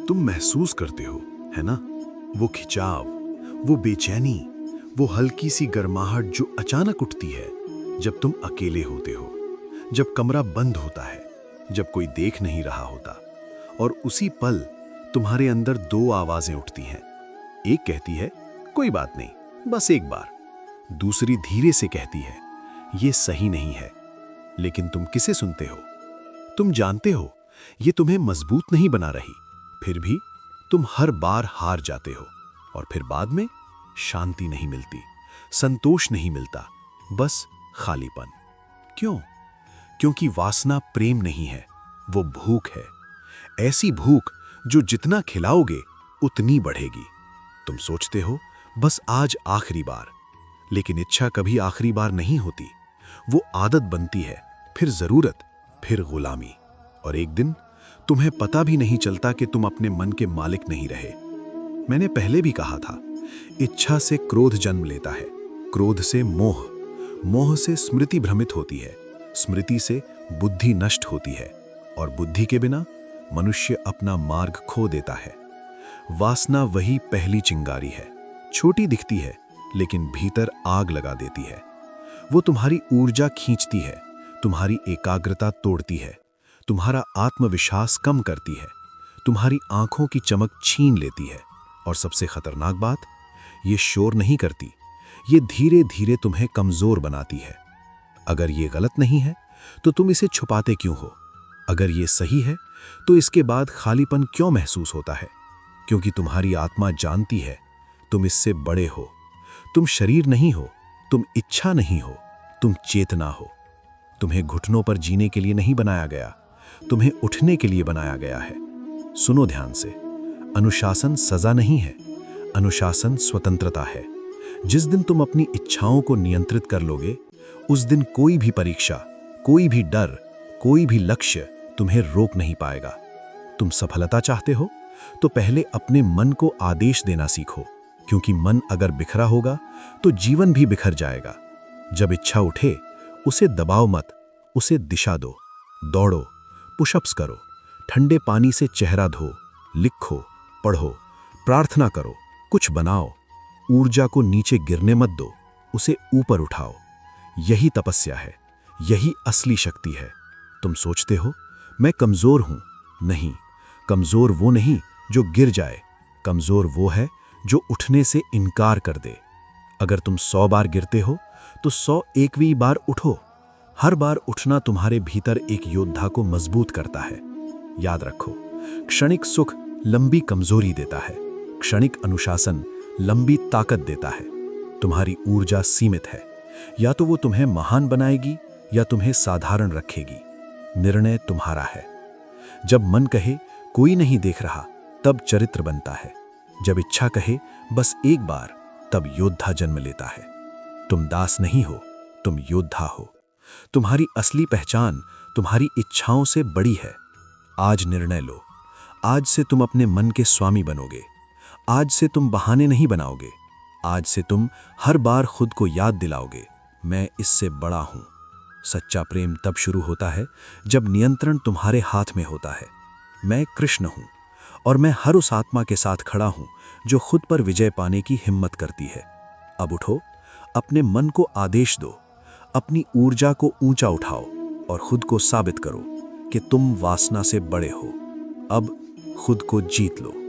तुम महसूस करते हो, है ना? वो खिंचाव, वो बेचैनी, वो हल्की सी गर्माहट जो अचानक उठती है जब तुम अकेले होते हो, जब कमरा बंद होता है, जब कोई देख नहीं रहा होता। और उसी पल तुम्हारे अंदर दो आवाजें उठती हैं। एक कहती है, कोई बात नहीं, बस एक बार। दूसरी धीरे से कहती है, ये सही नहीं है। लेकिन तुम किसे सुनते हो? तुम जानते हो ये तुम्हें मजबूत नहीं बना रही, फिर भी तुम हर बार हार जाते हो। और फिर बाद में शांति नहीं मिलती, संतोष नहीं मिलता, बस खालीपन। क्यों? क्योंकि वासना प्रेम नहीं है, वो भूख है। ऐसी भूख जो जितना खिलाओगे उतनी बढ़ेगी। तुम सोचते हो बस आज आखिरी बार, लेकिन इच्छा कभी आखिरी बार नहीं होती। वो आदत बनती है, फिर जरूरत, फिर गुलामी। और एक दिन तुम्हें पता भी नहीं चलता कि तुम अपने मन के मालिक नहीं रहे। मैंने पहले भी कहा था, इच्छा से क्रोध जन्म लेता है, क्रोध से मोह, मोह से स्मृति भ्रमित होती है, स्मृति से बुद्धि नष्ट होती है, और बुद्धि के बिना मनुष्य अपना मार्ग खो देता है। वासना वही पहली चिंगारी है, छोटी दिखती है लेकिन भीतर आग लगा देती है। वो तुम्हारी ऊर्जा खींचती है, तुम्हारी एकाग्रता तोड़ती है, तुम्हारा आत्मविश्वास कम करती है, तुम्हारी आंखों की चमक छीन लेती है। और सबसे खतरनाक बात, ये शोर नहीं करती, ये धीरे धीरे तुम्हें कमजोर बनाती है। अगर ये गलत नहीं है तो तुम इसे छुपाते क्यों हो? अगर ये सही है तो इसके बाद खालीपन क्यों महसूस होता है? क्योंकि तुम्हारी आत्मा जानती है तुम इससे बड़े हो। तुम शरीर नहीं हो, तुम इच्छा नहीं हो, तुम चेतना हो। तुम्हें घुटनों पर जीने के लिए नहीं बनाया गया, तुम्हें उठने के लिए बनाया गया है। सुनो ध्यान से, अनुशासन सजा नहीं है, अनुशासन स्वतंत्रता है। जिस दिन तुम अपनी इच्छाओं को नियंत्रित कर लोगे, उस दिन कोई भी परीक्षा, कोई भी डर, कोई भी लक्ष्य तुम्हें रोक नहीं पाएगा। तुम सफलता चाहते हो तो पहले अपने मन को आदेश देना सीखो, क्योंकि मन अगर बिखरा होगा तो जीवन भी बिखर जाएगा। जब इच्छा उठे उसे दबाओ मत, उसे दिशा दो। दौड़ो, पुशअप्स करो, ठंडे पानी से चेहरा धो, लिखो, पढ़ो, प्रार्थना करो, कुछ बनाओ। ऊर्जा को नीचे गिरने मत दो, उसे ऊपर उठाओ। यही तपस्या है, यही असली शक्ति है। तुम सोचते हो मैं कमजोर हूं, नहीं। कमजोर वो नहीं जो गिर जाए, कमजोर वो है जो उठने से इनकार कर दे। अगर तुम 100 बार गिरते हो तो 101वीं बार उठो। हर बार उठना तुम्हारे भीतर एक योद्धा को मजबूत करता है। याद रखो, क्षणिक सुख लंबी कमजोरी देता है, क्षणिक अनुशासन लंबी ताकत देता है। तुम्हारी ऊर्जा सीमित है, या तो वो तुम्हें महान बनाएगी या तुम्हें साधारण रखेगी। निर्णय तुम्हारा है। जब मन कहे कोई नहीं देख रहा, तब चरित्र बनता है। जब इच्छा कहे बस एक बार, तब योद्धा जन्म लेता है। तुम दास नहीं हो, तुम योद्धा हो। तुम्हारी असली पहचान तुम्हारी इच्छाओं से बड़ी है। आज निर्णय लो, आज से तुम अपने मन के स्वामी बनोगे। आज से तुम बहाने नहीं बनाओगे। आज से तुम हर बार खुद को याद दिलाओगे, मैं इससे बड़ा हूं। सच्चा प्रेम तब शुरू होता है जब नियंत्रण तुम्हारे हाथ में होता है। मैं कृष्ण हूं और मैं हर उस आत्मा के साथ खड़ा हूं जो खुद पर विजय पाने की हिम्मत करती है। अब उठो, अपने मन को आदेश दो, अपनी ऊर्जा को ऊंचा उठाओ और खुद को साबित करो कि तुम वासना से बड़े हो। अब खुद को जीत लो।